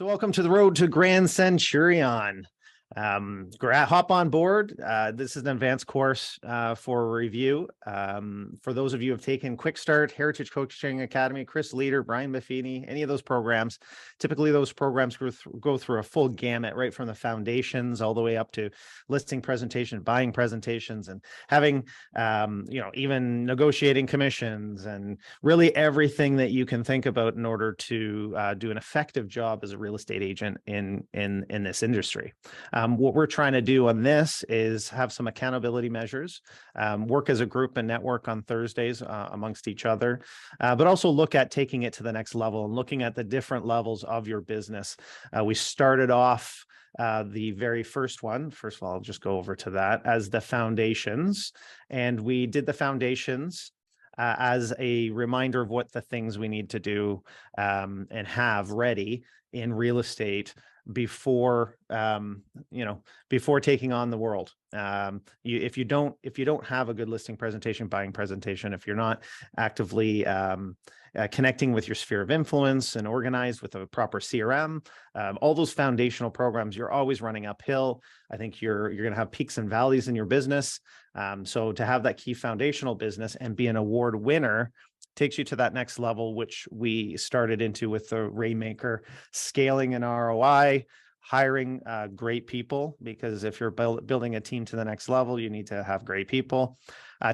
So welcome to the road to Grand Centurion. Hop on board. This is an advanced course for review. For those of you who have taken Quick Start, Heritage Coaching Academy, Chris Leader, Brian Buffini, any of those programs, typically those programs go through a full gamut, right from the foundations all the way up to listing presentation, buying presentations, and having, even negotiating commissions and really everything that you can think about in order to do an effective job as a real estate agent in this industry. What we're trying to do on this is have some accountability measures, work as a group and network on Thursdays amongst each other, but also look at taking it to the next level and looking at the different levels of your business. We started off the very first one. First of all, I'll just go over to that as the foundations. And we did the foundations as a reminder of what the things we need to do and have ready in real estate before before taking on the world. If you don't have a good listing presentation, buying presentation, if you're not actively connecting with your sphere of influence and organized with a proper CRM, all those foundational programs, you're always running uphill. I think you're going to have peaks and valleys in your business. So to have that key foundational business and be an award winner takes you to that next level, which we started into with the Rainmaker, scaling an ROI, hiring great people, because if you're building a team to the next level, you need to have great people.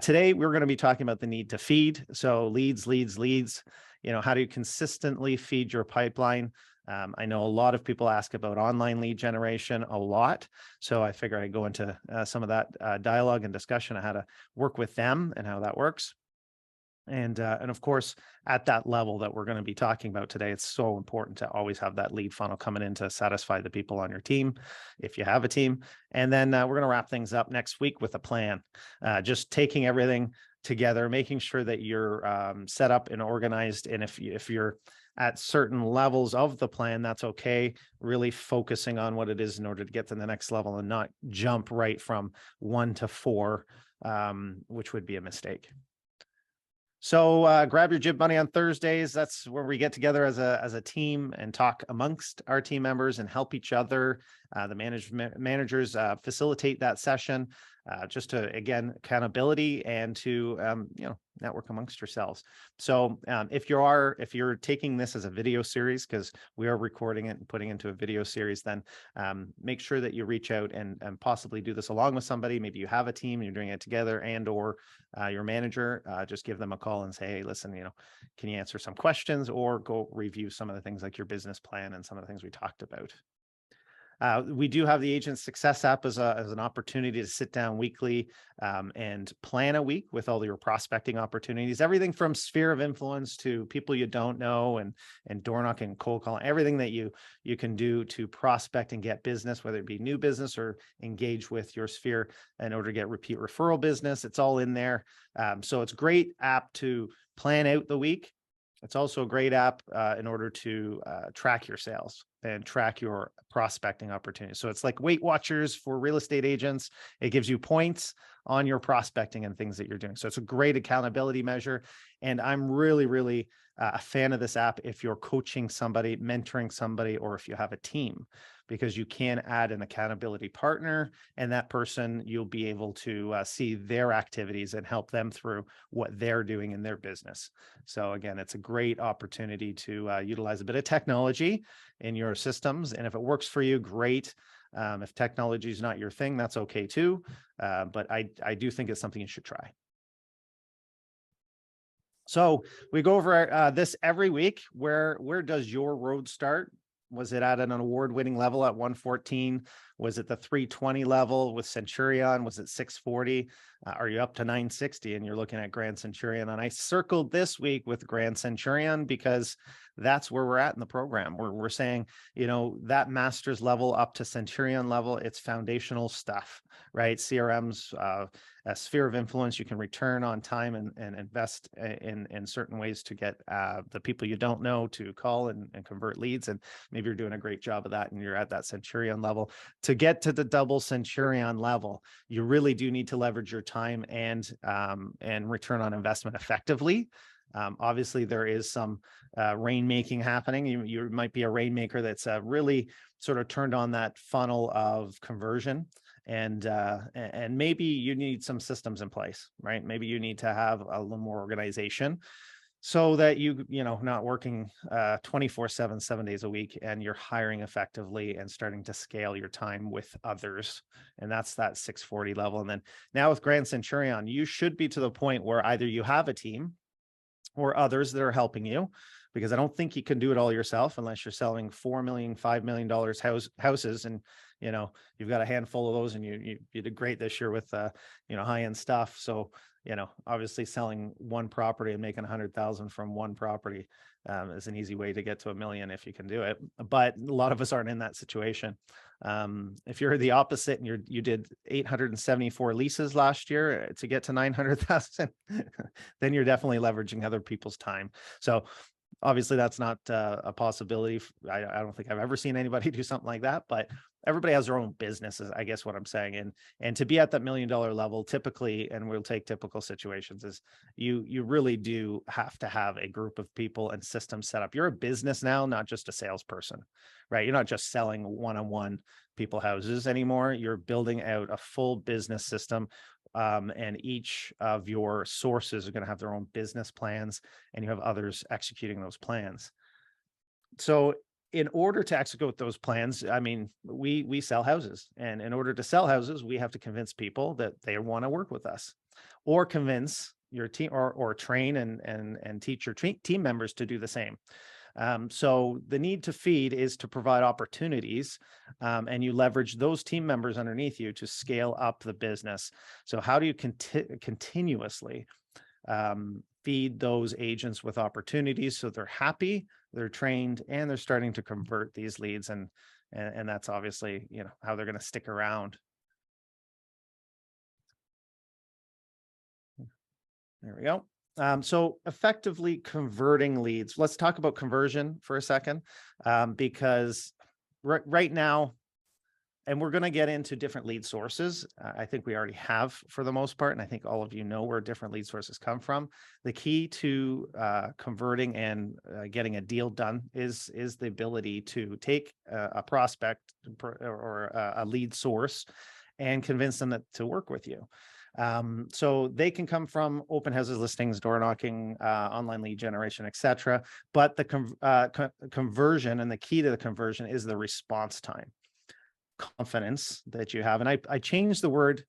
Today, we're going to be talking about the need to feed. So leads. How do you consistently feed your pipeline? I know a lot of people ask about online lead generation a lot. So I figure I'd go into some of that dialogue and discussion on how to work with them and how that works. And of course, at that level that we're going to be talking about today, it's so important to always have that lead funnel coming in to satisfy the people on your team, if you have a team. And then we're going to wrap things up next week with a plan, just taking everything together, making sure that you're set up and organized. And if you're at certain levels of the plan, that's okay. Really focusing on what it is in order to get to the next level and not jump right from 1 to 4, which would be a mistake. So grab your Jib Money on Thursdays. That's where we get together as a team and talk amongst our team members and help each other. The managers facilitate that session, just to, again, accountability and to network amongst yourselves. So if you're taking this as a video series, because we are recording it and putting it into a video series, then make sure that you reach out and possibly do this along with somebody. Maybe you have a team and you're doing it together, and or your manager. Just give them a call and say, hey, listen, can you answer some questions, or go review some of the things like your business plan and some of the things we talked about. We do have the Agent Success app as an opportunity to sit down weekly and plan a week with all your prospecting opportunities, everything from sphere of influence to people you don't know, and door knocking, cold calling, everything that you can do to prospect and get business, whether it be new business or engage with your sphere in order to get repeat referral business. It's all in there. So it's a great app to plan out the week. It's also a great app in order to track your sales and track your prospecting opportunities. So it's like Weight Watchers for real estate agents. It gives you points on your prospecting and things that you're doing. So it's a great accountability measure. And I'm really, really a fan of this app if you're coaching somebody, mentoring somebody, or if you have a team, because you can add an accountability partner, and that person, you'll be able to see their activities and help them through what they're doing in their business. So again, it's a great opportunity to utilize a bit of technology in your systems. And if it works for you, great. If technology is not your thing, that's okay too. But I do think it's something you should try. So we go over this every week. Where does your road start? Was it at an award-winning level at 114? Was it the 320 level with Centurion? Was it 640? Are you up to 960 and you're looking at Grand Centurion? And I circled this week with Grand Centurion because that's where we're at in the program. We're saying, that master's level up to Centurion level, it's foundational stuff, right? CRMs, a sphere of influence, you can return on time and invest in certain ways to get the people you don't know to call and convert leads. And maybe you're doing a great job of that and you're at that Centurion level. To get to the double Centurion level, you really do need to leverage your time and return on investment effectively. Obviously, there is some rainmaking happening. You might be a rainmaker that's really sort of turned on that funnel of conversion, and maybe you need some systems in place, right? Maybe you need to have a little more organization so that you know, not working 24/7, 7 days a week, and you're hiring effectively and starting to scale your time with others. And that's that 640 level. And then now with Grand Centurion, you should be to the point where either you have a team or others that are helping you, because I don't think you can do it all yourself unless you're selling $4 million, $5 million houses. And, you know, you've got a handful of those, and you did great this year with, you know, high-end stuff. So, you know, obviously selling one property and making 100,000 from one property is an easy way to get to $1 million if you can do it. But a lot of us aren't in that situation. If you're the opposite and you did 874 leases last year to get to 900,000, then you're definitely leveraging other people's time. So obviously that's not a possibility. I don't think I've ever seen anybody do something like that, but everybody has their own businesses, I guess what I'm saying. And to be at that $1 million level, typically, and we'll take typical situations, is you really do have to have a group of people and systems set up. You're a business now, not just a salesperson, right? You're not just selling one-on-one people houses anymore. You're building out a full business system. And each of your sources are going to have their own business plans, and you have others executing those plans. So in order to execute those plans, I mean, we sell houses, and in order to sell houses, we have to convince people that they want to work with us, or convince your team, or train and teach your team members to do the same. So the need to feed is to provide opportunities, and you leverage those team members underneath you to scale up the business. So how do you continuously feed those agents with opportunities so they're happy, they're trained, and they're starting to convert these leads, and that's obviously, you know, how they're going to stick around. There we go. So effectively converting leads. Let's talk about conversion for a second, because right now, and we're going to get into different lead sources. I think we already have for the most part, and I think all of you know where different lead sources come from. The key to converting and getting a deal done is the ability to take a prospect or a lead source and convince them to work with you. So they can come from open houses, listings, door knocking, online lead generation, etc. But the conversion, and the key to the conversion, is the response time, confidence that you have. And I changed the word,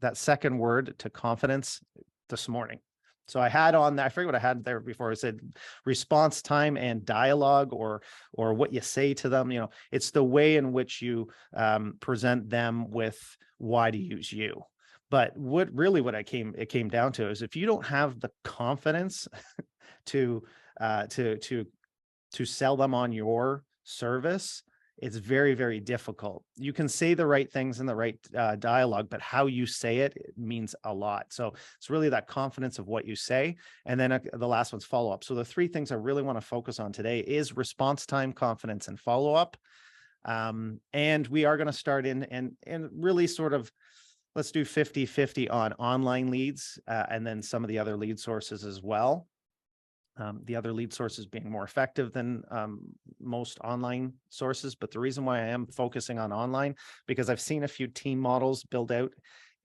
that second word, to confidence this morning. So I had on there, I forget what I had there before. I said response time and dialogue, or what you say to them. You know, it's the way in which you present them with why to use you. But what it came down to is, if you don't have the confidence to sell them on your service, it's very, very difficult. You can say the right things in the right dialogue, but how you say it means a lot. So it's really that confidence of what you say. And then the last one's follow-up. So the three things I really want to focus on today is response time, confidence, and follow-up. And we are going to start in and really sort of, let's do 50-50 on online leads, and then some of the other lead sources as well. The other lead sources being more effective than most online sources. But the reason why I am focusing on online, because I've seen a few team models build out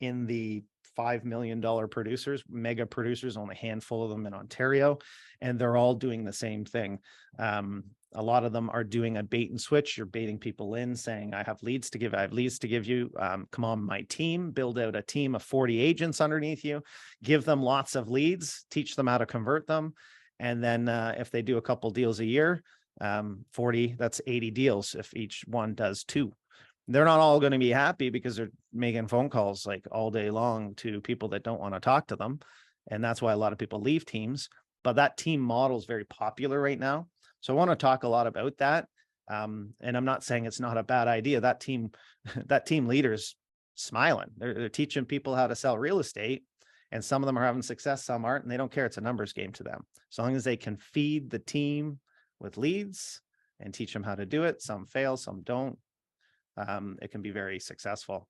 in the $5 million producers, mega producers, only a handful of them in Ontario, and they're all doing the same thing. A lot of them are doing a bait and switch. You're baiting people in, saying, I have leads to give. I have leads to give you. Come on my team, build out a team of 40 agents underneath you, give them lots of leads, teach them how to convert them. And then if they do a couple deals a year, 40, that's 80 deals if each one does 2. They're not all going to be happy, because they're making phone calls like all day long to people that don't want to talk to them. And that's why a lot of people leave teams. But that team model is very popular right now. So I want to talk a lot about that. And I'm not saying it's not a bad idea. That team leader's smiling. They're teaching people how to sell real estate. And some of them are having success, some aren't, and they don't care. It's a numbers game to them. So long as they can feed the team with leads and teach them how to do it. Some fail, some don't. It can be very successful.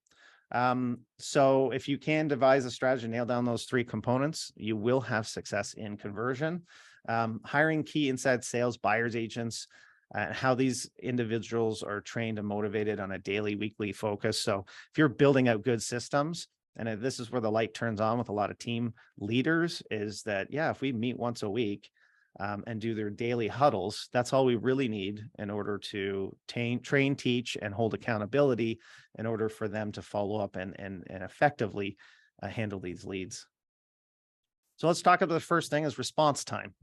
So if you can devise a strategy, nail down those 3 components, you will have success in conversion. Hiring key inside sales, buyers agents, how these individuals are trained and motivated on a daily, weekly focus. So if you're building out good systems, and this is where the light turns on with a lot of team leaders, is that, yeah, if we meet once a week and do their daily huddles, that's all we really need in order to train, teach, and hold accountability in order for them to follow up and effectively handle these leads. So let's talk about the first thing is response time.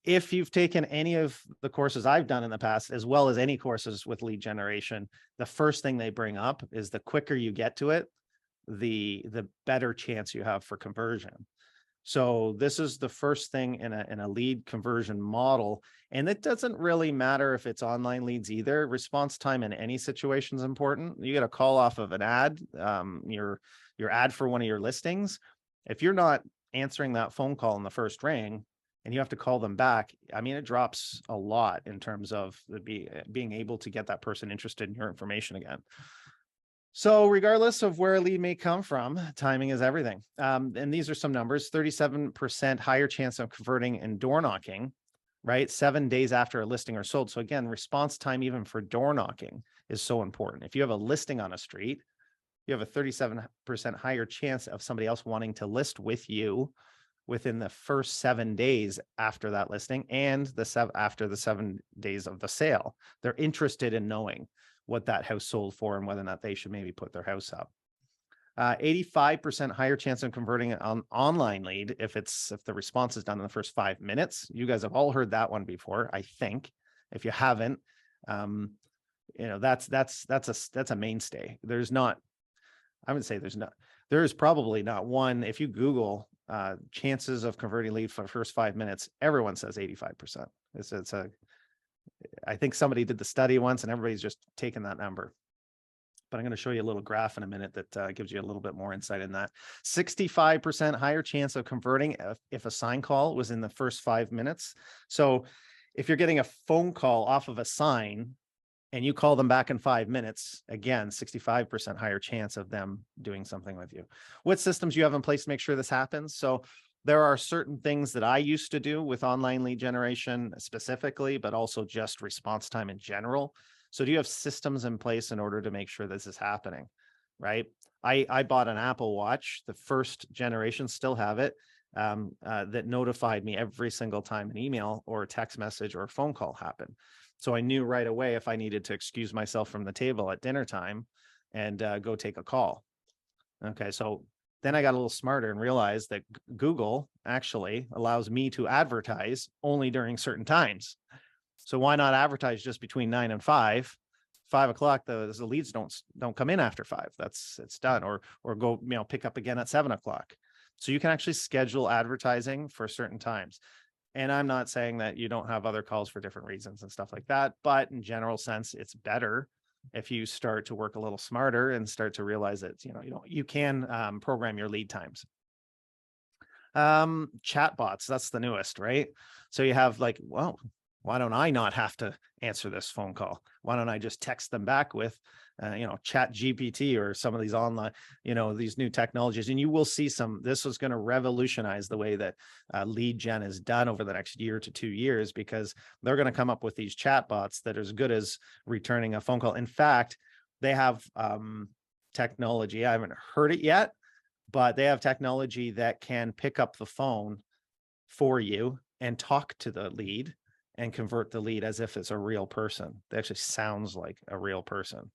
If you've taken any of the courses I've done in the past, as well as any courses with lead generation, the first thing they bring up is the quicker you get to it, the better chance you have for conversion. So this is the first thing in a lead conversion model. And it doesn't really matter if it's online leads either. Response time in any situation is important. You get a call off of an ad, your ad for one of your listings. If you're not answering that phone call in the first ring and you have to call them back, I mean, it drops a lot in terms of being able to get that person interested in your information again. So regardless of where a lead may come from, timing is everything. And these are some numbers: 37% higher chance of converting in door knocking, right? 7 days after a listing are sold. So again, response time even for door knocking is so important. If you have a listing on a street, you have a 37% higher chance of somebody else wanting to list with you within the first 7 days after that listing and after the 7 days of the sale. They're interested in knowing what that house sold for and whether or not they should maybe put their house up. 85% higher chance of converting an online lead if the response is done in the first 5 minutes. You guys have all heard that one before, I think. If you haven't, that's a mainstay. There is probably not one. If you Google chances of converting lead for the first 5 minutes, everyone says 85%. I think somebody did the study once and everybody's just taken that number. But I'm going to show you a little graph in a minute that gives you a little bit more insight in that. 65% higher chance of converting if a sign call was in the first 5 minutes. So if you're getting a phone call off of a sign and you call them back in 5 minutes, again, 65% higher chance of them doing something with you. What systems you have in place to make sure this happens? So there are certain things that I used to do with online lead generation specifically, but also just response time in general. So do you have systems in place in order to make sure this is happening, right? I bought an Apple Watch, the first generation, still have it, that notified me every single time an email or a text message or a phone call happened. So I knew right away if I needed to excuse myself from the table at dinner time and go take a call. Okay, so then I got a little smarter and realized that Google actually allows me to advertise only during certain times. So why not advertise just between 9 and 5? 5 o'clock, the leads don't come in after 5. It's done. Or go pick up again at 7 o'clock. So you can actually schedule advertising for certain times. And I'm not saying that you don't have other calls for different reasons and stuff like that, but in general sense, it's better if you start to work a little smarter and start to realize that you can program your lead times. Chatbots, that's the newest, right? So you have like, well, why don't I not have to answer this phone call? Why don't I just text them back with Chat GPT or some of these online, these new technologies? And you will see this is going to revolutionize the way that lead gen is done over the next year to 2 years, because they're going to come up with these chatbots that are as good as returning a phone call. In fact, they have technology. I haven't heard it yet, but they have technology that can pick up the phone for you and talk to the lead and convert the lead as if it's a real person. It actually sounds like a real person,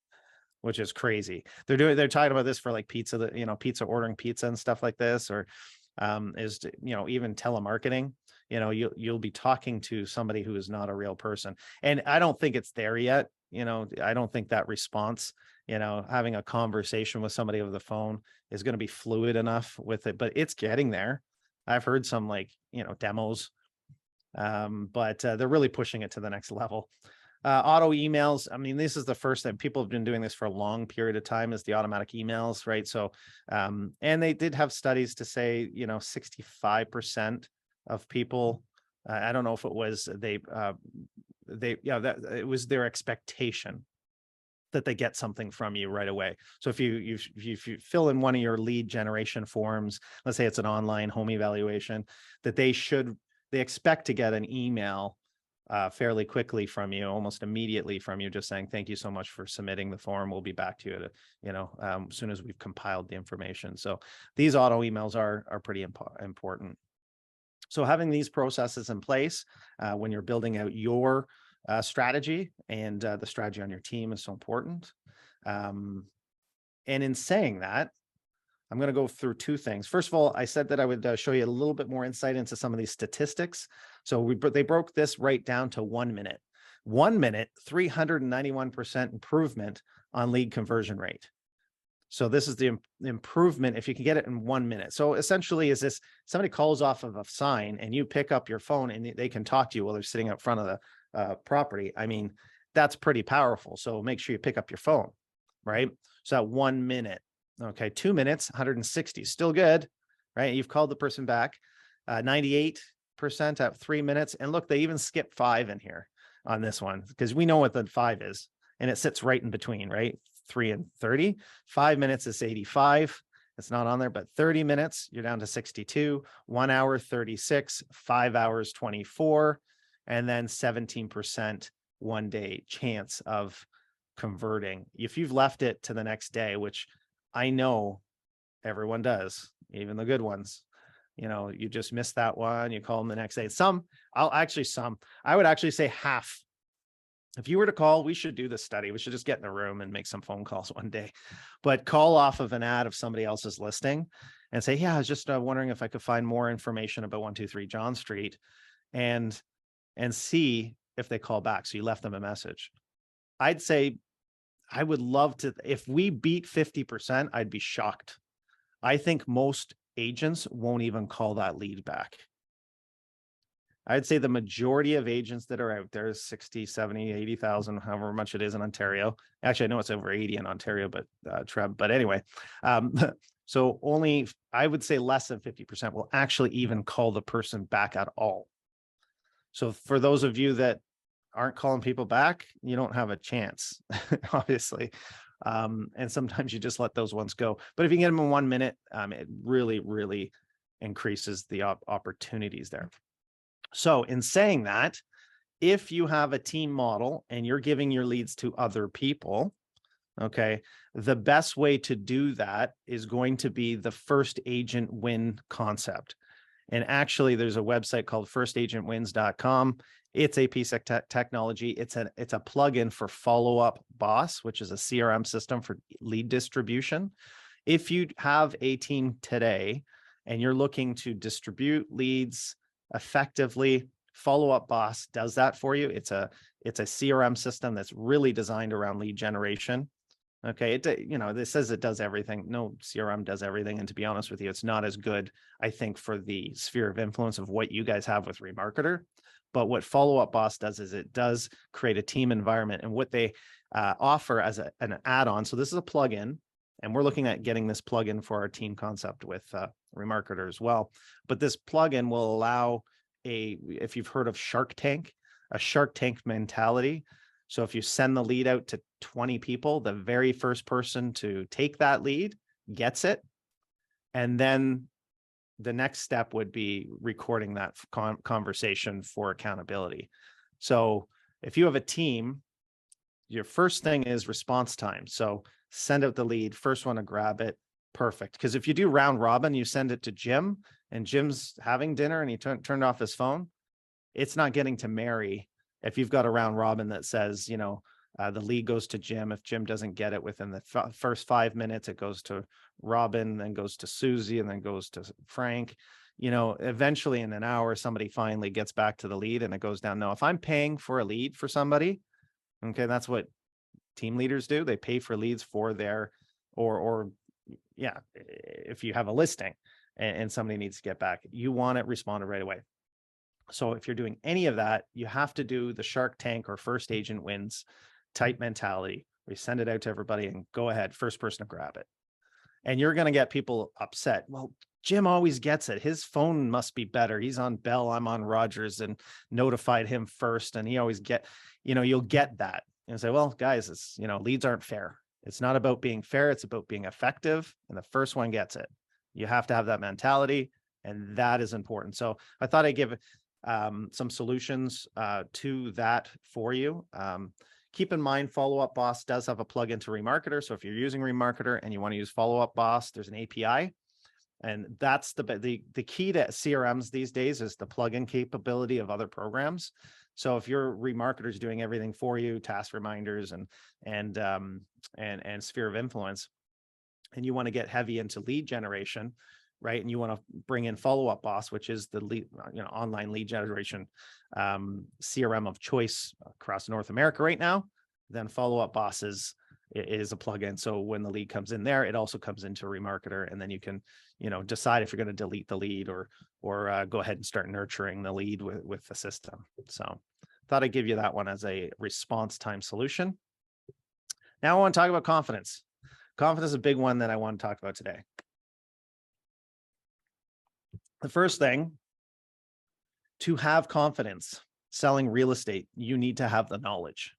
which is crazy. They're talking about this for like pizza, pizza, ordering pizza and stuff like this, or even telemarketing. You'll be talking to somebody who is not a real person. And I don't think it's there yet. I don't think that response, having a conversation with somebody over the phone is going to be fluid enough with it, but it's getting there. I've heard some demos, but they're really pushing it to the next level. Auto emails. I mean, this is the first thing. People have been doing this for a long period of time, is the automatic emails, right? So, and they did have studies to say, 65% of people, I don't know if it was that it was their expectation that they get something from you right away. So if you fill in one of your lead generation forms, let's say it's an online home evaluation, that they expect to get an email fairly quickly from you, almost immediately from you, just saying, thank you so much for submitting the form. We'll be back to you as soon as we've compiled the information. So these auto emails are pretty important. So having these processes in place when you're building out your strategy and the strategy on your team is so important. And in saying that, I'm going to go through two things. First of all, I said that I would show you a little bit more insight into some of these statistics. So they broke this right down to 1 minute. 1 minute, 391% improvement on lead conversion rate. So this is the improvement if you can get it in 1 minute. So essentially, is this somebody calls off of a sign and you pick up your phone and they can talk to you while they're sitting out front of the property. I mean, that's pretty powerful. So make sure you pick up your phone, right? So at 1 minute, okay, 2 minutes, 160, still good, right? You've called the person back, 98% at 3 minutes. And look, they even skip 5 in here on this one because we know what the 5 is and it sits right in between, right? 3 and 30. 5 minutes is 85. It's not on there, but 30 minutes, you're down to 62, 1 hour, 36, 5 hours, 24. And then 17% 1 day chance of converting. If you've left it to the next day, which I know everyone does, even the good ones, you just missed that one, you call them the next day. I would actually say half. If you were to call, we should do this study. We should just get in a room and make some phone calls one day, but call off of an ad of somebody else's listing and say, yeah, I was just wondering if I could find more information about 123 John Street and see if they call back. So you left them a message. I'd say I would love to, if we beat 50%, I'd be shocked. I think most agents won't even call that lead back. I'd say the majority of agents that are out there is 60, 70, 80,000, however much it is in Ontario. Actually, I know it's over 80 in Ontario, but anyway. So only, I would say less than 50% will actually even call the person back at all. So for those of you that aren't calling people back, you don't have a chance, obviously. And sometimes you just let those ones go. But if you get them in 1 minute, it really, really increases the opportunities there. So in saying that, if you have a team model and you're giving your leads to other people, okay, the best way to do that is going to be the first agent win concept. And actually, there's a website called firstagentwins.com. It's a piece of technology. It's a plugin for Follow Up Boss, which is a CRM system for lead distribution. If you have a team today and you're looking to distribute leads effectively, Follow Up Boss does that for you. It's a CRM system that's really designed around lead generation. Okay, this says it does everything. No CRM does everything. And to be honest with you, it's not as good, I think, for the sphere of influence of what you guys have with Remarketer. But what Follow Up Boss does is it does create a team environment, and what they offer as an add-on. So this is a plugin, and we're looking at getting this plugin for our team concept with Remarketer as well. But this plugin will allow if you've heard of Shark Tank, a Shark Tank mentality. So if you send the lead out to 20 people, the very first person to take that lead gets it. And then the next step would be recording that conversation for accountability. So if you have a team, your first thing is response time. So send out the lead, first one to grab it, perfect. Because if you do round robin, you send it to Jim and Jim's having dinner and he turned off his phone, it's not getting to Mary. If you've got a round robin that says, the lead goes to Jim, if Jim doesn't get it within the first 5 minutes, it goes to Robin, then goes to Susie, and then goes to Frank. Eventually in an hour, somebody finally gets back to the lead and it goes down. Now, if I'm paying for a lead for somebody, okay, that's what team leaders do. They pay for leads for their, if you have a listing and somebody needs to get back, you want it responded right away. So if you're doing any of that, you have to do the Shark Tank or first agent wins type mentality. We send it out to everybody and go ahead, first person to grab it. And you're going to get people upset. Well, Jim always gets it. His phone must be better. He's on Bell, I'm on Rogers, and notified him first. And he always you'll get that. and say, well, guys, it's, leads aren't fair. It's not about being fair. It's about being effective. And the first one gets it. You have to have that mentality. And that is important. So I thought I'd give some solutions to that for you. Keep in mind, Follow Up Boss does have a plugin to Remarketer. So if you're using Remarketer and you want to use Follow Up Boss, there's an API. And that's the key to CRMs these days is the plugin capability of other programs. So if your remarketer is doing everything for you, task reminders and sphere of influence, and you want to get heavy into lead generation, right? And you want to bring in Follow Up Boss, which is the lead, online lead generation CRM of choice across North America right now. Then Follow Up Boss is a plugin. So when the lead comes in there, it also comes into Remarketer, and then you can, decide if you're going to delete the lead or go ahead and start nurturing the lead with the system. So thought I'd give you that one as a response time solution. Now I want to talk about confidence. Confidence is a big one that I want to talk about today. The first thing, to have confidence selling real estate, you need to have the knowledge.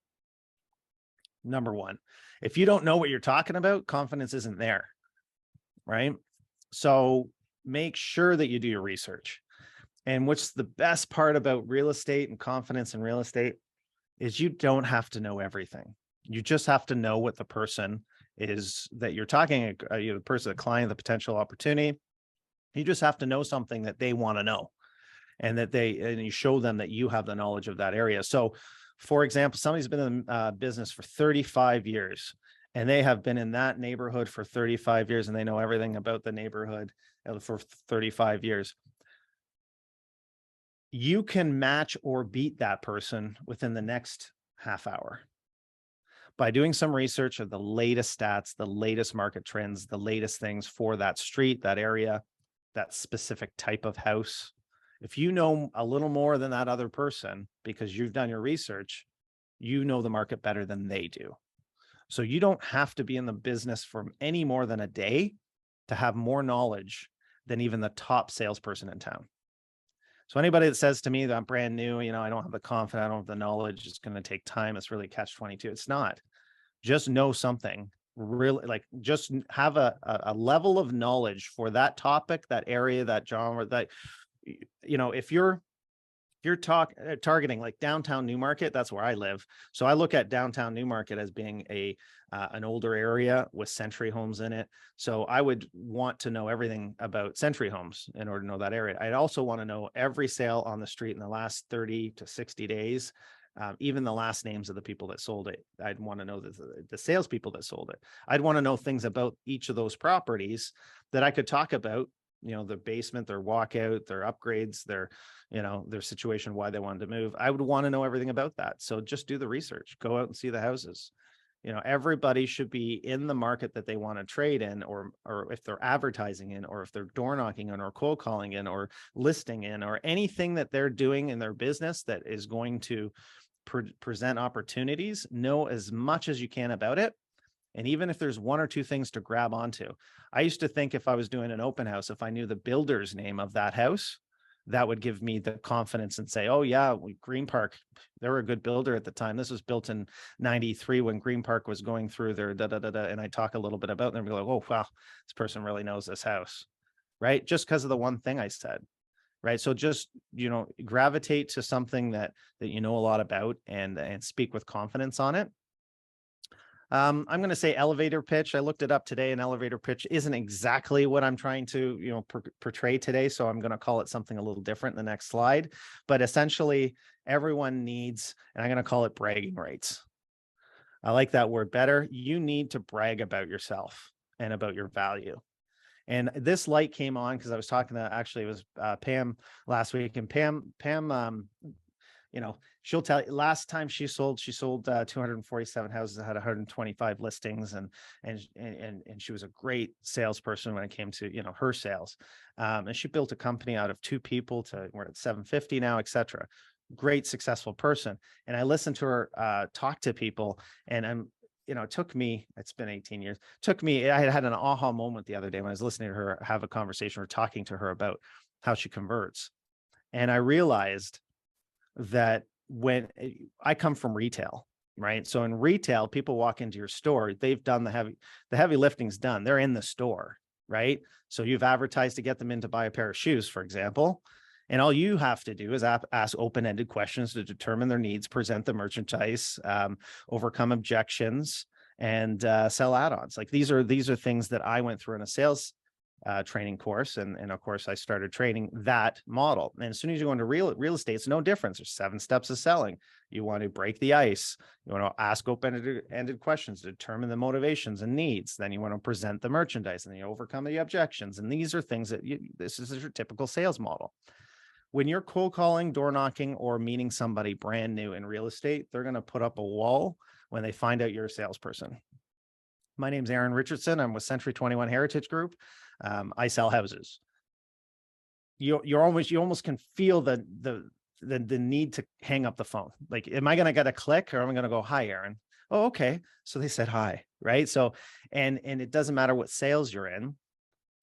Number one, if you don't know what you're talking about, confidence isn't there, right? So make sure that you do your research. And what's the best part about real estate and confidence in real estate is you don't have to know everything. You just have to know what the person is that you're talking, the person, the client, the potential opportunity. You just have to know something that they want to know, and you show them that you have the knowledge of that area. So for example, somebody's been in business for 35 years, and they have been in that neighborhood for 35 years, and they know everything about the neighborhood for 35 years. You can match or beat that person within the next half hour by doing some research of the latest stats, the latest market trends, the latest things for that street, that area, that specific type of house. If you know a little more than that other person because you've done your research, you know the market better than they do. So you don't have to be in the business for any more than a day to have more knowledge than even the top salesperson in town. So anybody that says to me that I'm brand new, I don't have the confidence, I don't have the knowledge, it's going to take time, it's really catch-22. It's not. Just know something. Really, just have a level of knowledge for that topic, that area, that genre, that, if you're targeting like downtown Newmarket, that's where I live. So I look at downtown Newmarket as being an older area with Century homes in it. So I would want to know everything about Century homes in order to know that area. I'd also want to know every sale on the street in the last 30 to 60 days. Even the last names of the people that sold it. I'd want to know the salespeople that sold it. I'd want to know things about each of those properties that I could talk about, the basement, their walkout, their upgrades, their situation, why they wanted to move. I would want to know everything about that. So just do the research, go out and see the houses. Everybody should be in the market that they want to trade in, or if they're advertising in, or if they're door knocking in, or cold calling in, or listing in, or anything that they're doing in their business that is going to present opportunities. Know as much as you can about it. And even if there's one or two things to grab onto, I used to think if I was doing an open house, if I knew the builder's name of that house, that would give me the confidence and say, oh yeah, Green Park, they were a good builder at the time. This was built in 93 when Green Park was going through their and I talk a little bit about them and be like, oh, wow, this person really knows this house, right? Just because of the one thing I said. Right. So just, gravitate to something that you know a lot about and speak with confidence on it. I'm going to say elevator pitch. I looked it up today. An elevator pitch isn't exactly what I'm trying to, portray today. So I'm going to call it something a little different in the next slide. But essentially, everyone needs, and I'm going to call it bragging rights. I like that word better. You need to brag about yourself and about your value. And this light came on because I was talking to, actually it was Pam last week, and Pam, she'll tell you last time she sold 247 houses, had 125 listings, and she was a great salesperson when it came to, her sales. And she built a company out of 2 people to, we're at 750 now, etc. Great, successful person. And I listened to her talk to people, and it took me, it's been 18 years, I had an aha moment the other day when I was listening to her have a conversation or talking to her about how she converts. And I realized that when I come from retail, right? So in retail, people walk into your store, they've done the heavy lifting's done. They're in the store, right? So you've advertised to get them in to buy a pair of shoes, for example. And all you have to do is ask open-ended questions to determine their needs, present the merchandise, overcome objections, and sell add-ons. Like these are things that I went through in a sales training course. And of course I started training that model. And as soon as you go into real estate, it's no difference. There's 7 steps of selling. You want to break the ice. You want to ask open-ended questions to determine the motivations and needs. Then you want to present the merchandise, and then you overcome the objections. And these are things that this is your typical sales model. When you're cold calling, door knocking, or meeting somebody brand new in real estate, they're going to put up a wall when they find out you're a salesperson. My name's Aaron Richardson. I'm with Century 21 Heritage Group. I sell houses. You almost can feel the need to hang up the phone. Like, am I going to get a click, or am I going to go, "Hi, Aaron"? Oh, okay. So they said hi, right? So, and it doesn't matter what sales you're in.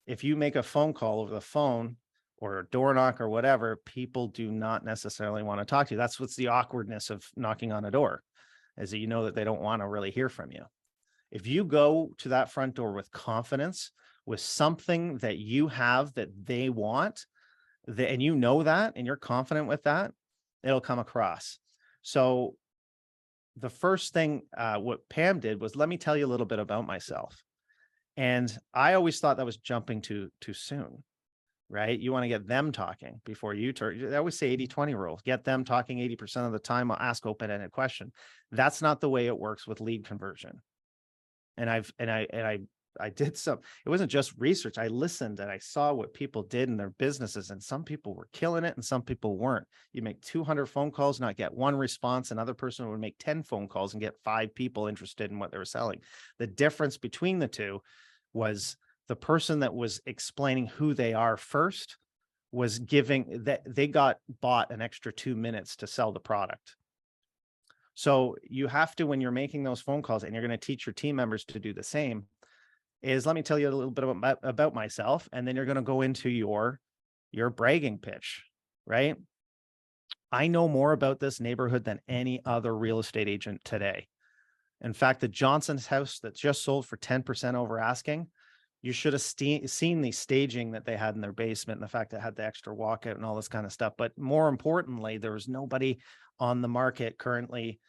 If you make a phone call over the phone or a door knock or whatever, people do not necessarily want to talk to you. That's what's the awkwardness of knocking on a door, is that you know that they don't want to really hear from you. If you go to that front door with confidence, with something that you have that they want, and you know that, and you're confident with that, it'll come across. So the first thing, what Pam did was, let me tell you a little bit about myself. And I always thought that was jumping too soon, right? You want to get them talking before you turn. I always say 80-20 rule. Get them talking 80% of the time. I'll ask open-ended question. That's not the way it works with lead conversion. And I did some, it wasn't just research. I listened and I saw what people did in their businesses, and some people were killing it and some people weren't. You make 200 phone calls, not get 1 response. Another person would make 10 phone calls and get 5 people interested in what they were selling. The difference between the two was the person that was explaining who they are first was giving that they got bought an extra 2 minutes to sell the product. So you have to, when you're making those phone calls, and you're going to teach your team members to do the same, is let me tell you a little bit about myself. And then you're going to go into your bragging pitch, right? I know more about this neighborhood than any other real estate agent today. In fact, the Johnson's house that just sold for 10% over asking, you should have seen the staging that they had in their basement, and the fact that it had the extra walkout and all this kind of stuff. But more importantly, there was nobody on the market currently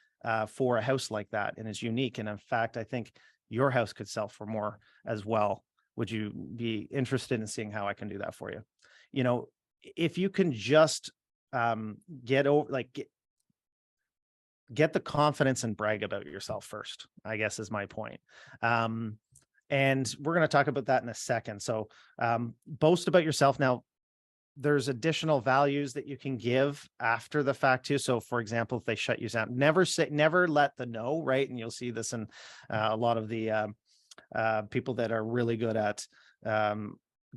for a house like that, and is unique. And in fact, I think your house could sell for more as well. Would you be interested in seeing how I can do that for you? You know, if you can just get the confidence and brag about yourself first, I guess is my point. And we're going to talk about that in a second. So boast about yourself. Now, there's additional values that you can give after the fact too. So for example, if they shut you down, never let the no, right? And you'll see this in a lot of the people that are really good at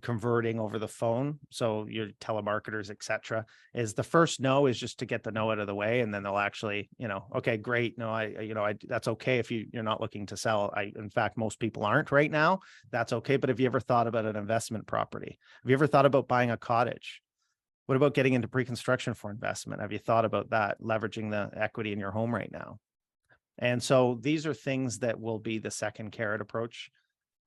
converting over the phone. So your telemarketers, etc., is the first no is just to get the no out of the way. And then they'll actually, okay, great. No, that's okay. If you're not looking to sell, in fact, most people aren't right now. That's okay. But have you ever thought about an investment property? Have you ever thought about buying a cottage? What about getting into pre-construction for investment? Have you thought about that, leveraging the equity in your home right now? And so these are things that will be the second carrot approach.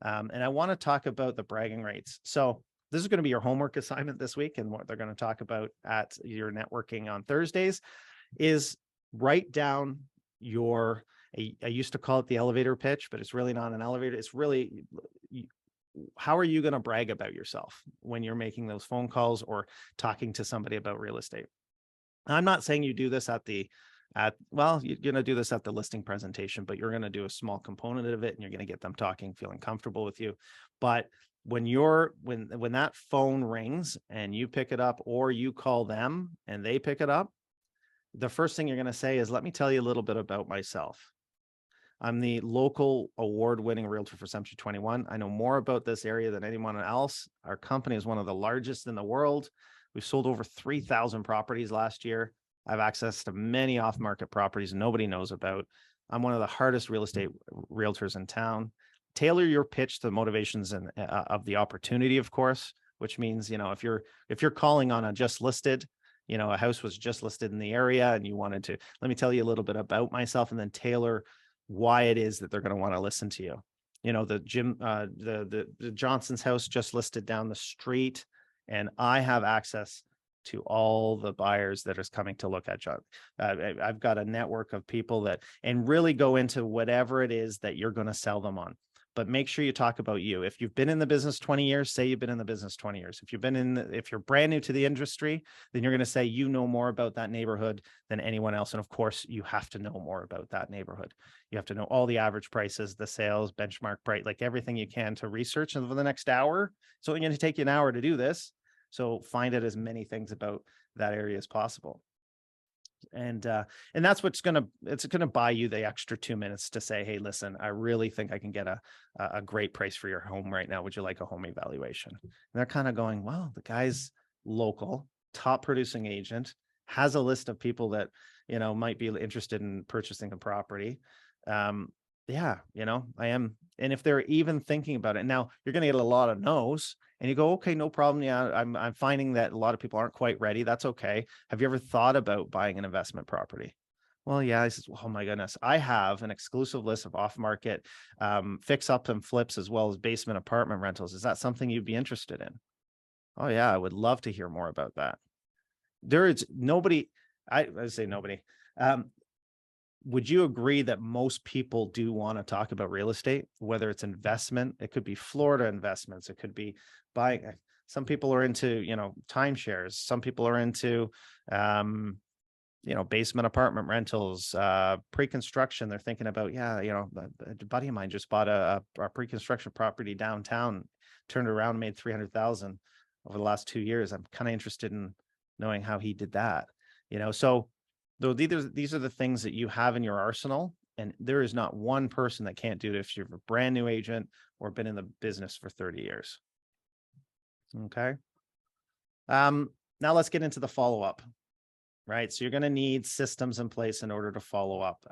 And I want to talk about the bragging rates. So this is going to be your homework assignment this week, and what they're going to talk about at your networking on Thursdays is write down I used to call it the elevator pitch, but it's really not an elevator. It's really, how are you going to brag about yourself when you're making those phone calls or talking to somebody about real estate? I'm not saying you do this you're going to do this at the listing presentation, but you're going to do a small component of it, and you're going to get them talking, feeling comfortable with you. But when that phone rings and you pick it up, or you call them and they pick it up, the first thing you're going to say is, let me tell you a little bit about myself. I'm the local award-winning realtor for Century 21. I know more about this area than anyone else. Our company is one of the largest in the world. We sold over 3,000 properties last year. I have access to many off-market properties nobody knows about. I'm one of the hardest real estate realtors in town. Tailor your pitch to the motivations and of the opportunity, of course, which means, if you're calling on a just listed, a house was just listed in the area and you wanted to, let me tell you a little bit about myself, and then tailor why it is that they're going to want to listen to you. The Johnson's house just listed down the street, and I have access to all the buyers that is coming to look at John. I've got a network of people that, and really go into whatever it is that you're going to sell them on. But make sure you talk about you. If you've been in the business 20 years, say you've been in the business 20 years. If you're brand new to the industry, then you're going to say you know more about that neighborhood than anyone else. And of course, you have to know more about that neighborhood. You have to know all the average prices, the sales, benchmark price, like everything you can to research over the next hour. So it's going to take you an hour to do this. So find out as many things about that area as possible. And that's it's gonna buy you the extra 2 minutes to say, hey, listen, I really think I can get a great price for your home right now. Would you like a home evaluation? And they're kind of going, well, the guy's local, top producing agent, has a list of people that might be interested in purchasing a property. Yeah, I am. And if they're even thinking about it, now you're going to get a lot of no's, and you go, okay, no problem. Yeah, I'm finding that a lot of people aren't quite ready. That's okay. Have you ever thought about buying an investment property? Well, yeah. I says, oh my goodness, I have an exclusive list of off-market fix up and flips, as well as basement apartment rentals. Is that something you'd be interested in? Oh yeah, I would love to hear more about that. There is nobody. I say nobody. Would you agree that most people do want to talk about real estate, whether it's investment? It could be Florida investments. It could be buying. Some people are into, timeshares. Some people are into, basement apartment rentals, pre-construction. They're thinking about, a buddy of mine just bought a pre-construction property downtown, turned around, made 300,000 over the last 2 years. I'm kind of interested in knowing how he did that, so though these are the things that you have in your arsenal, and there is not one person that can't do it if you're a brand new agent or been in the business for 30 years. Okay. Now let's get into the follow-up, right? So you're going to need systems in place in order to follow up.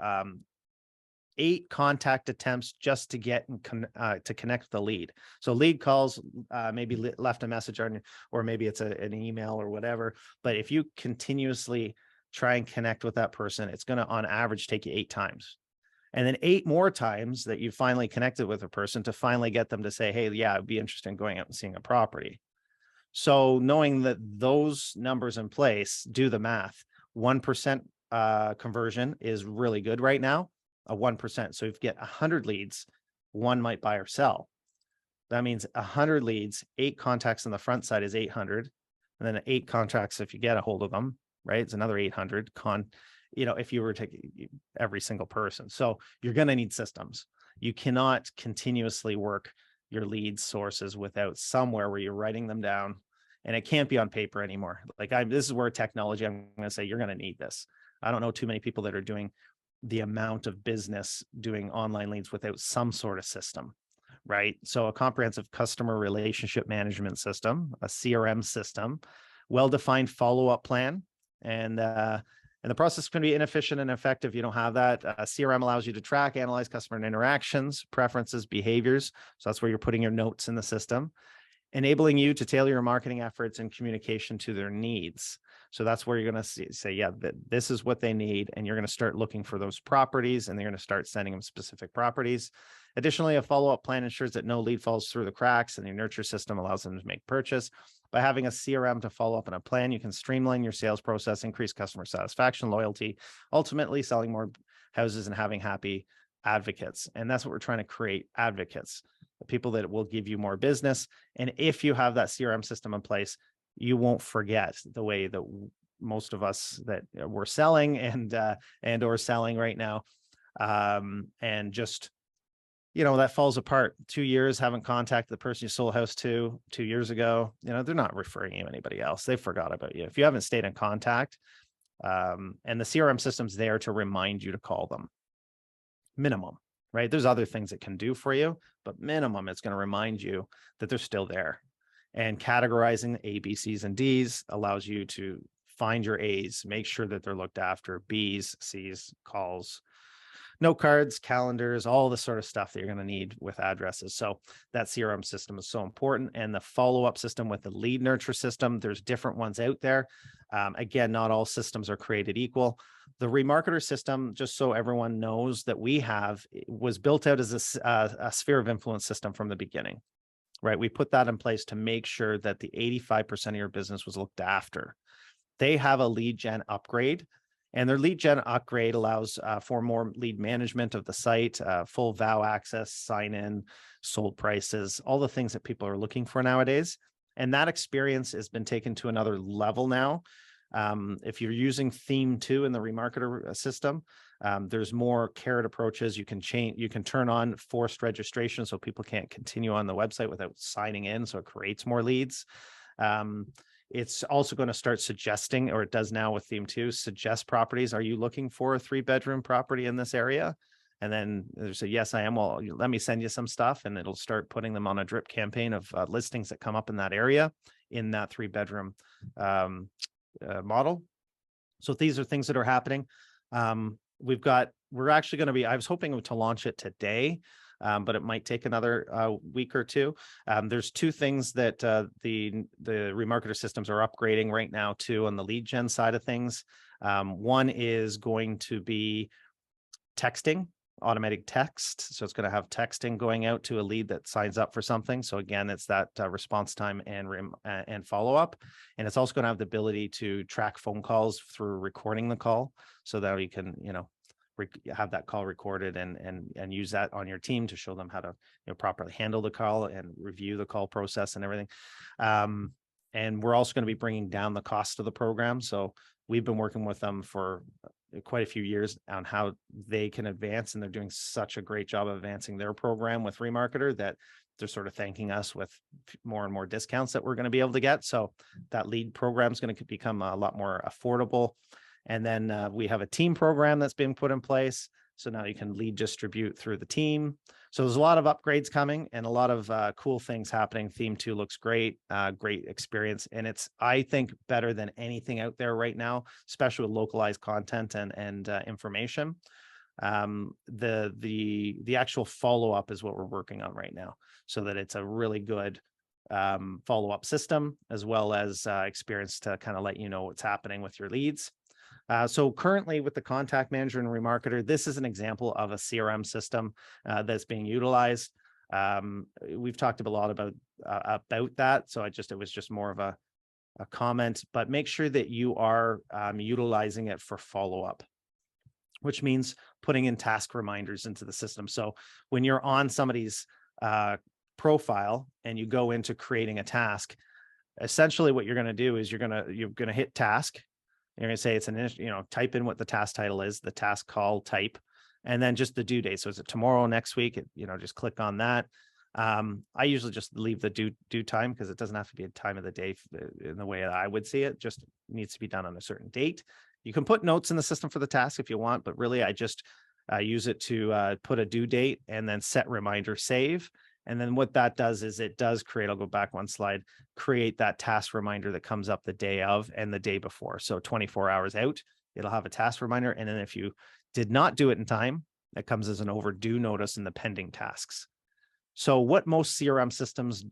8 contact attempts just to get to connect the lead. So lead calls, maybe left a message on, or maybe it's an email or whatever. But if you continuously try and connect with that person, it's going to, on average, take you 8 times. And then 8 more times that you finally connected with a person to finally get them to say, hey, yeah, I'd be interested in going out and seeing a property. So knowing that those numbers in place, do the math. 1% conversion is really good right now, a 1%. So if you get 100 leads, 1 might buy or sell. That means 100 leads, 8 contacts on the front side is 800. And then 8 contacts if you get a hold of them, right? It's another 800 if you were taking every single person. So you're going to need systems. You cannot continuously work your lead sources without somewhere where you're writing them down, and it can't be on paper anymore. This is where technology, I'm going to say you're going to need this. I don't know too many people that are doing the amount of business doing online leads without some sort of system, right? So a comprehensive customer relationship management system, a CRM system, well-defined follow-up plan. And the process can be inefficient and effective if you don't have that. CRM allows you to track, analyze customer interactions, preferences, behaviors. So that's where you're putting your notes in the system, enabling you to tailor your marketing efforts and communication to their needs. So that's where you're going to say, yeah, this is what they need. And you're going to start looking for those properties, and they're going to start sending them specific properties. Additionally, a follow-up plan ensures that no lead falls through the cracks, and your nurture system allows them to make purchase. By having a CRM to follow up on a plan, you can streamline your sales process, increase customer satisfaction, loyalty, ultimately selling more houses and having happy advocates. And that's what we're trying to create, advocates, the people that will give you more business. And if you have that CRM system in place, you won't forget the way that most of us that we're selling and or selling right now. And just, that falls apart. 2 years, haven't contacted the person you sold a house to 2 years ago. They're not referring you to anybody else. They forgot about you. If you haven't stayed in contact, and the CRM system's there to remind you to call them. Minimum, right? There's other things it can do for you, but minimum, it's going to remind you that they're still there. And categorizing A, B, C's, and D's allows you to find your A's, make sure that they're looked after, B's, C's, calls, note cards, calendars, all the sort of stuff that you're going to need with addresses. So that CRM system is so important. And the follow-up system with the lead nurture system, there's different ones out there. Again, not all systems are created equal. The remarketer system, just so everyone knows that we have, was built out as a sphere of influence system from the beginning, right? We put that in place to make sure that the 85% of your business was looked after. They have a lead gen upgrade, and their lead gen upgrade allows for more lead management of the site, full VOW access, sign in, sold prices, all the things that people are looking for nowadays. And that experience has been taken to another level now. If you're using theme 2 in the remarketer system, there's more carrot approaches. You can turn on forced registration so people can't continue on the website without signing in. So it creates more leads. It's also going to start suggesting, or it does now with theme 2, suggest properties. Are you looking for a 3-bedroom property in this area? And then there's a yes, I am. Well, let me send you some stuff, and it'll start putting them on a drip campaign of listings that come up in that area in that 3-bedroom model. So these are things that are happening. We're actually going to be, I was hoping to launch it today, but it might take another week or two. There's 2 things that the remarketer systems are upgrading right now too on the lead gen side of things. One is going to be texting, automatic text. So it's going to have texting going out to a lead that signs up for something. So again, it's that response time and follow-up. And it's also going to have the ability to track phone calls through recording the call, so that you can, have that call recorded and use that on your team to show them how to properly handle the call and review the call process and everything. And we're also going to be bringing down the cost of the program. So we've been working with them for quite a few years on how they can advance, and they're doing such a great job of advancing their program with Remarketer that they're sort of thanking us with more and more discounts that we're going to be able to get. So that lead program is going to become a lot more affordable. And then we have a team program that's been put in place. So now you can lead distribute through the team. So there's a lot of upgrades coming and a lot of cool things happening. Theme 2 looks great, great experience. And it's, I think, better than anything out there right now, especially with localized content and information. The actual follow-up is what we're working on right now, so that it's a really good follow-up system, as well as experience to kind of let you know what's happening with your leads. So currently with the contact manager and remarketer, this is an example of a CRM system that's being utilized. We've talked a lot about that. So it was just more of a comment, but make sure that you are utilizing it for follow-up, which means putting in task reminders into the system. So when you're on somebody's profile and you go into creating a task, essentially what you're going to do is you're going to hit task. You're going to say it's type in what the task title is, the task call type, and then just the due date. So is it tomorrow, next week? Just click on that. I usually just leave the due time, because it doesn't have to be a time of the day in the way that I would see it. Just needs to be done on a certain date. You can put notes in the system for the task if you want, but really I just use it to put a due date and then set reminder save. And then what that does is it does create, I'll go back one slide, create that task reminder that comes up the day of and the day before. So 24 hours out, it'll have a task reminder. And then if you did not do it in time, that comes as an overdue notice in the pending tasks. So what most CRM systems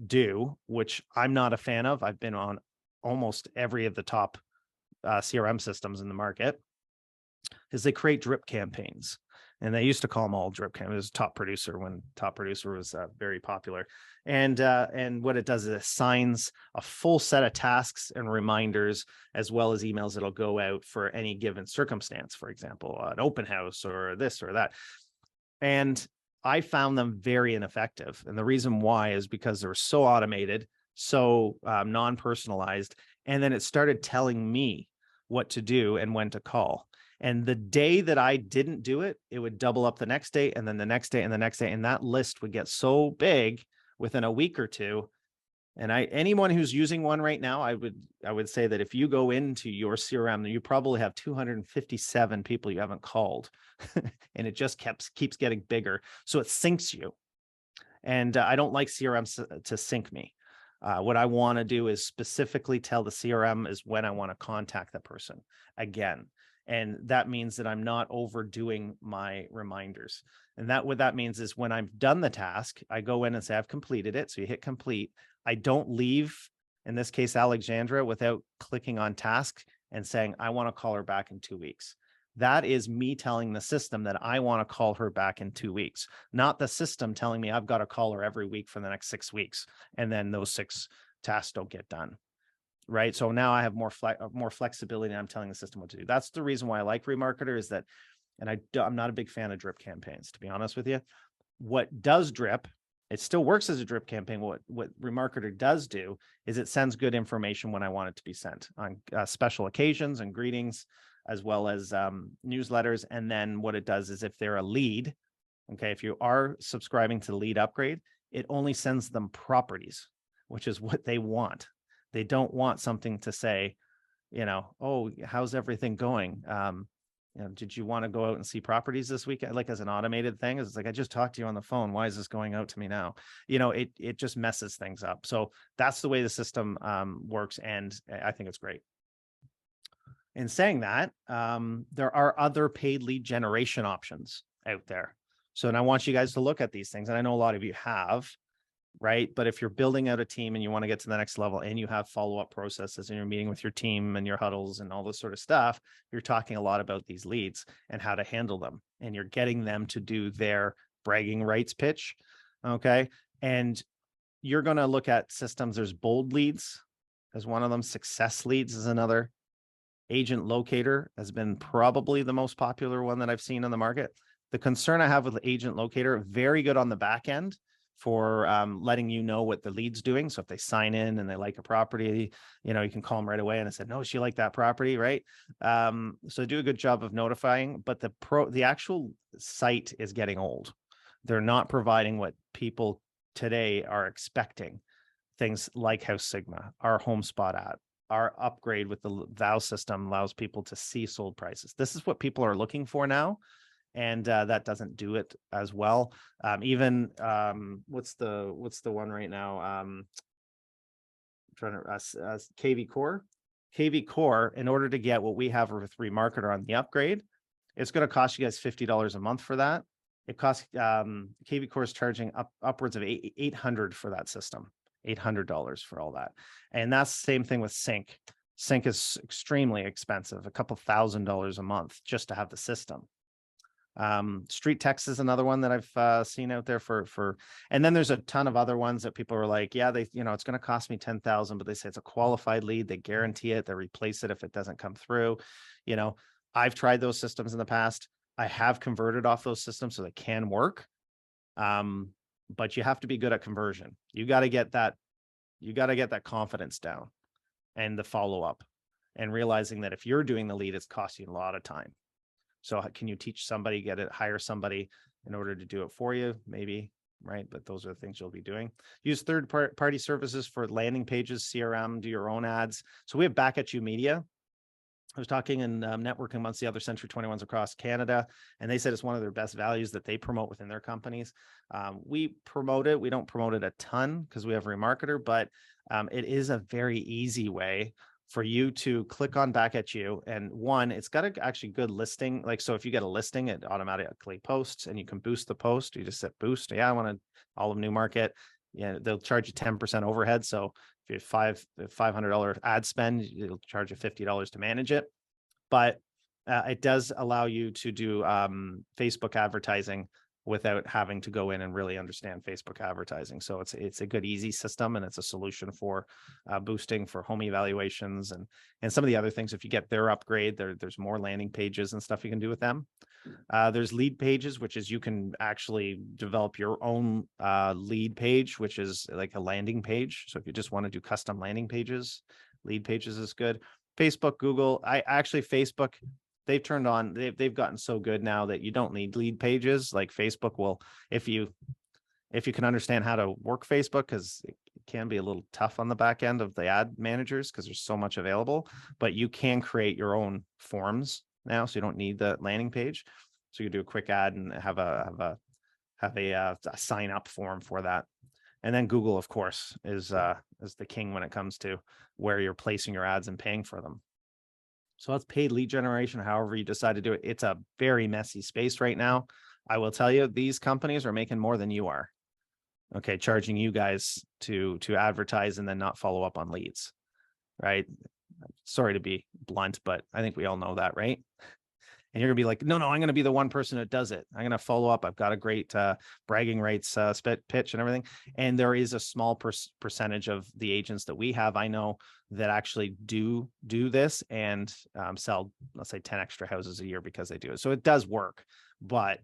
do, which I'm not a fan of, I've been on almost every of the top CRM systems in the market, is they create drip campaigns. And they used to call them all drip campaigns. It was Top Producer when Top Producer was very popular. And what it does is it assigns a full set of tasks and reminders, as well as emails that'll go out for any given circumstance, for example, an open house or this or that. And I found them very ineffective. And the reason why is because they're so automated, so non-personalized. And then it started telling me what to do and when to call. And the day that I didn't do it, it would double up the next day, and then the next day, and the next day. And that list would get so big within a week or two. And anyone who's using one right now, I would say that if you go into your CRM, you probably have 257 people you haven't called. And it just keeps getting bigger. So it syncs you. And I don't like CRM to sync me. What I want to do is specifically tell the CRM is when I want to contact that person again. And that means that I'm not overdoing my reminders. And that what that means is when I've done the task, I go in and say, I've completed it. So you hit complete. I don't leave, in this case, Alexandra, without clicking on task and saying, I want to call her back in 2 weeks. That is me telling the system that I want to call her back in 2 weeks, not the system telling me I've got to call her every week for the next 6 weeks. And then those 6 tasks don't get done. Right. So now I have more flexibility, and I'm telling the system what to do. That's the reason why I like Remarketer, is that, and I'm not a big fan of drip campaigns, to be honest with you. What does drip, it still works as a drip campaign. What Remarketer does do is it sends good information when I want it to be sent on special occasions and greetings, as well as newsletters. And then what it does is if they're a lead, okay, if you are subscribing to the lead upgrade, it only sends them properties, which is what they want. They don't want something to say, oh, how's everything going? Did you want to go out and see properties this weekend? Like, as an automated thing, it's like, I just talked to you on the phone. Why is this going out to me now? It just messes things up. So that's the way the system works. And I think it's great. In saying that, there are other paid lead generation options out there. So, and I want you guys to look at these things. And I know a lot of you have, right? But if you're building out a team and you want to get to the next level, and you have follow-up processes, and you're meeting with your team and your huddles and all this sort of stuff, you're talking a lot about these leads and how to handle them. And you're getting them to do their bragging rights pitch. Okay. And you're going to look at systems. There's bold leads as one of them. Success leads is another. Agent locator has been probably the most popular one that I've seen in the market. The concern I have with agent locator, very good on the back end for letting you know what the lead's doing. So if they sign in and they like a property, you can call them right away and I said, no, she liked that property, right? So do a good job of notifying, but the actual site is getting old. They're not providing what people today are expecting. Things like House Sigma, our HomeSpot ad, our upgrade with the VOW system allows people to see sold prices. This is what people are looking for now. And that doesn't do it as well. Even what's the one right now? KV Core. KV Core, in order to get what we have with Remarketer on the upgrade, it's going to cost you guys $50 a month for that. It costs KV Core is charging upwards of $800 for that system. $800 for all that. And that's the same thing with Sync. Sync is extremely expensive, a couple $1,000s a month just to have the system. Street Text is another one that I've seen out there for, and then there's a ton of other ones that people are like, yeah, it's going to cost me 10,000, but they say it's a qualified lead. They guarantee it. They replace it if it doesn't come through. I've tried those systems in the past. I have converted off those systems, so they can work. But you have to be good at conversion. You got to get that confidence down and the follow-up, and realizing that if you're doing the lead, it's costing you a lot of time. So can you teach somebody, hire somebody in order to do it for you? Maybe, right? But those are the things you'll be doing. Use third-party services for landing pages, CRM, do your own ads. So we have Back at You Media. I was talking and networking amongst the other Century 21s across Canada, and they said it's one of their best values that they promote within their companies. We promote it. We don't promote it a ton because we have Remarketer, but it is a very easy way for you to click on Back at You. And one, it's got a actually good listing. Like, so if you get a listing, it automatically posts, and you can boost the post. You just hit boost. Yeah, I want all of Newmarket. Yeah, they'll charge you 10% overhead. So if you have $500 ad spend, it'll charge you $50 to manage it. But it does allow you to do Facebook advertising without having to go in and really understand Facebook advertising. So it's a good, easy system, and it's a solution for boosting for home evaluations and some of the other things. If you get their upgrade, there's more landing pages and stuff you can do with them. There's lead pages, which is you can actually develop your own lead page, which is like a landing page. So if you just want to do custom landing pages, lead pages is good. Facebook, Google, Facebook, they've turned on, they've gotten so good now that you don't need lead pages. Like Facebook will, if you can understand how to work Facebook, because it can be a little tough on the back end of the ad managers because there's so much available, but you can create your own forms now, so you don't need the landing page. So you do a quick ad and have a sign up form for that. And then Google, of course, is the king when it comes to where you're placing your ads and paying for them. So that's paid lead generation, however you decide to do it. It's a very messy space right now. I will tell you, these companies are making more than you are. Okay, charging you guys to advertise and then not follow up on leads, right? Sorry to be blunt, but I think we all know that, right? And you're gonna be like, no, I'm gonna be the one person that does it. I'm gonna follow up. I've got a great bragging rights pitch and everything. And there is a small percentage of the agents that we have, I know, that actually do this and sell, let's say, 10 extra houses a year because they do it. So it does work, but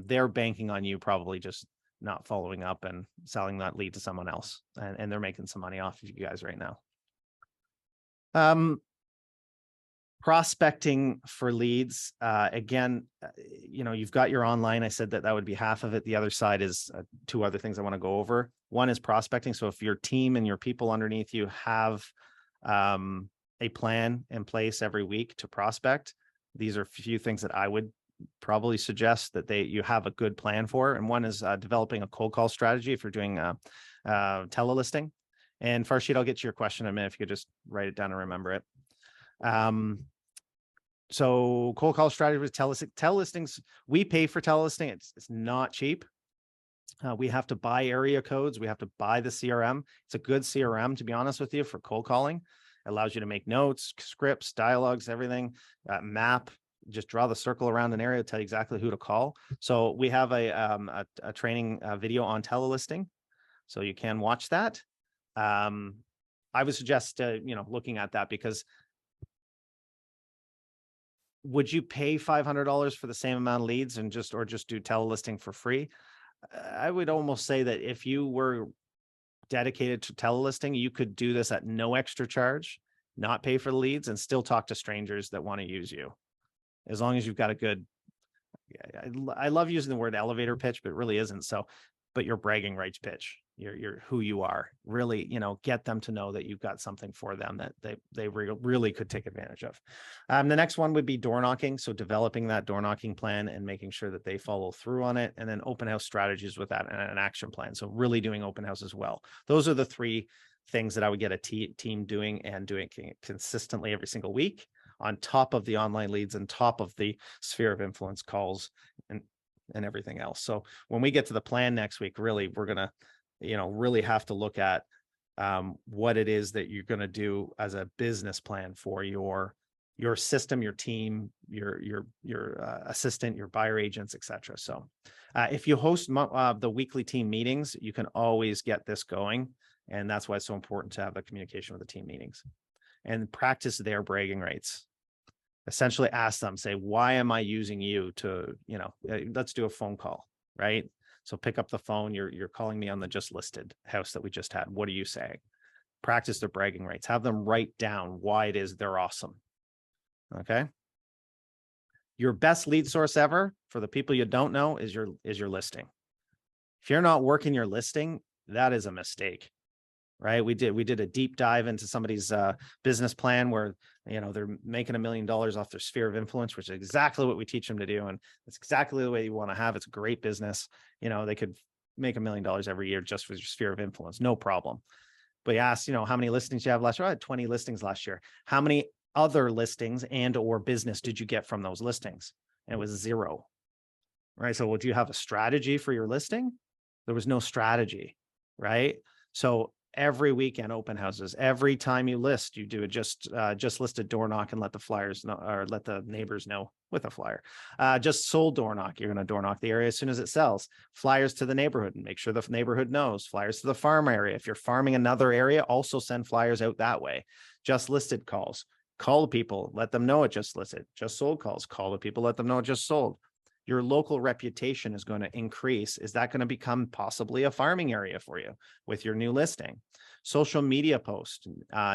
they're banking on you probably just not following up and selling that lead to someone else. And they're making some money off of you guys right now. Prospecting for leads. Again, you've got your online. I said that would be half of it. The other side is two other things I want to go over. One is prospecting. So if your team and your people underneath you have a plan in place every week to prospect, these are a few things that I would probably suggest that you have a good plan for. And one is developing a cold call strategy if you're doing telelisting. And Farshid, I'll get to your question in a minute if you could just write it down and remember it. So cold call strategy with telelistings, we pay for telelisting. It's not cheap. We have to buy area codes. We have to buy the CRM. It's a good CRM, to be honest with you, for cold calling. It allows you to make notes, scripts, dialogues, everything, map, just draw the circle around an area, tell you exactly who to call. So we have a training video on telelisting. So you can watch that. I would suggest, looking at that, because would you pay $500 for the same amount of leads and just do telelisting for free? I would almost say that if you were dedicated to telelisting, you could do this at no extra charge, not pay for the leads, and still talk to strangers that want to use you. As long as you've got a good, I love using the word elevator pitch, but it really isn't. So, but your bragging rights pitch, you're who you are, really, get them to know that you've got something for them that they really could take advantage of. The next one would be door knocking. So developing that door knocking plan and making sure that they follow through on it, and then open house strategies with that and an action plan. So really doing open house as well. Those are the three things that I would get a team doing, and doing consistently every single week, on top of the online leads and top of the sphere of influence calls and everything else. So when we get to the plan next week, really, we're going to, really have to look at what it is that you're going to do as a business plan for your system, your team, your assistant, your buyer agents, etc. So if you host the weekly team meetings, you can always get this going. And that's why it's so important to have the communication with the team meetings and practice their bragging rights. Essentially ask them, say, why am I using you to, let's do a phone call, right? So pick up the phone. You're calling me on the just listed house that we just had. What are you saying? Practice their bragging rights. Have them write down why it is they're awesome. Okay. Your best lead source ever, for the people you don't know, is your listing. If you're not working your listing, that is a mistake. Right. We did a deep dive into somebody's business plan where, they're making $1 million off their sphere of influence, which is exactly what we teach them to do. And it's exactly the way you want to have. It's a great business. They could make $1 million every year just with your sphere of influence. No problem. But you asked, how many listings you have last year? I had 20 listings last year. How many other listings and or business did you get from those listings? And it was 0. Right. So would you have a strategy for your listing? There was no strategy. Right. So every weekend open houses, every time you list, you do a just listed door knock and let the flyers know, or let the neighbors know with a flyer. Just sold door knock. You're going to door knock the area as soon as it sells. Flyers to the neighborhood and make sure the neighborhood knows. Flyers to the farm area. If you're farming another area, also send flyers out that way. Just listed calls. Call the people, let them know it just listed. Just sold calls. Call the people, let them know it just sold. Your local reputation is going to increase. Is that going to become possibly a farming area for you with your new listing? Social media posts,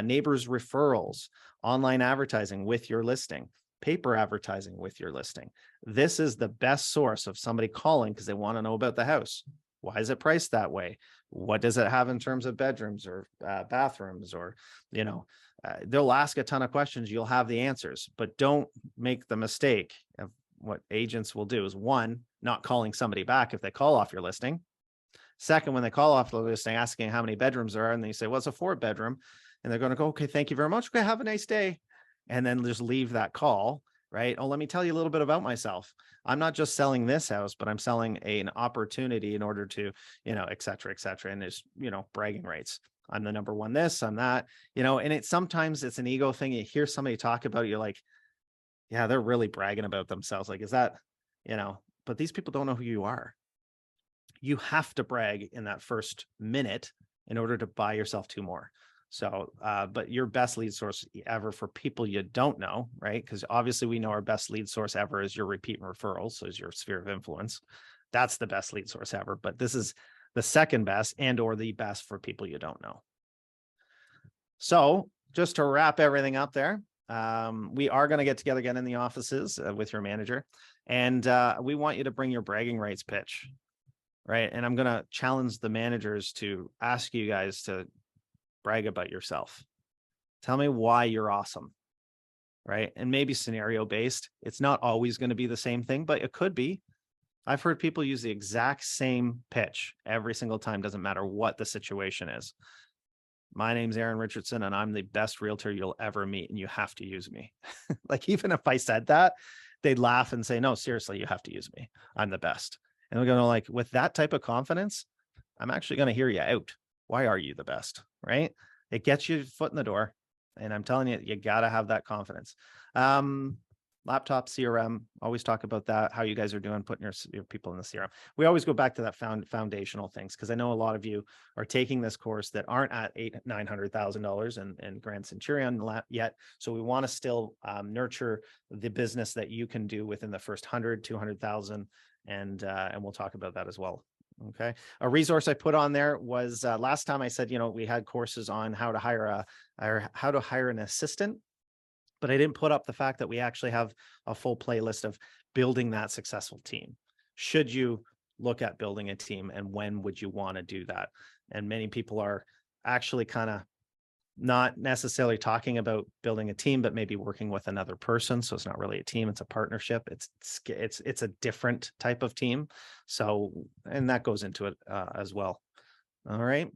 neighbors referrals, online advertising with your listing, paper advertising with your listing. This is the best source of somebody calling because they want to know about the house. Why is it priced that way? What does it have in terms of bedrooms or bathrooms? Or, they'll ask a ton of questions. You'll have the answers, but don't make the mistake of what agents will do is, one, not calling somebody back if they call off your listing. Second, when they call off the listing, asking how many bedrooms there are, and they say, well, it's a 4-bedroom. And they're going to go, okay, thank you very much. Okay, have a nice day. and then just leave that call, right? Oh, let me tell you a little bit about myself. I'm not just selling this house, but I'm selling an opportunity in order to, et cetera, et cetera. And there's, bragging rights. I'm the number one this, I'm that, and sometimes it's an ego thing. You hear somebody talk about it, you're like, yeah, they're really bragging about themselves. Like, is that, but these people don't know who you are. You have to brag in that first minute in order to buy yourself two more. So, but your best lead source ever for people you don't know, right? Because obviously we know our best lead source ever is your repeat referrals. So is your sphere of influence. That's the best lead source ever. But this is the second best and or the best for people you don't know. So just to wrap everything up there, we are going to get together again in the offices with your manager. And we want you to bring your bragging rights pitch. Right. And I'm going to challenge the managers to ask you guys to brag about yourself. Tell me why you're awesome. Right. And maybe scenario based. It's not always going to be the same thing, but it could be. I've heard people use the exact same pitch every single time. Doesn't matter what the situation is. My name's Aaron Richardson, and I'm the best realtor you'll ever meet, and you have to use me. Like, even if I said that, they'd laugh and say, no, seriously, you have to use me. I'm the best. And we're going to, like, with that type of confidence, I'm actually going to hear you out. Why are you the best? Right? It gets you foot in the door. And I'm telling you, you got to have that confidence. Laptop CRM, always talk about that, how you guys are doing, putting your people in the CRM. We always go back to that foundational things, because I know a lot of you are taking this course that aren't at $900,000 in Grand Centurion yet. So we want to still nurture the business that you can do within the first 100, 200,000. And we'll talk about that as well. Okay. A resource I put on there was last time I said, we had courses on how to hire an assistant, but I didn't put up the fact that we actually have a full playlist of building that successful team. Should you look at building a team, and when would you want to do that? And many people are actually kind of not necessarily talking about building a team, but maybe working with another person. So it's not really a team, it's a partnership. It's a different type of team. So, and that goes into it as well. All right.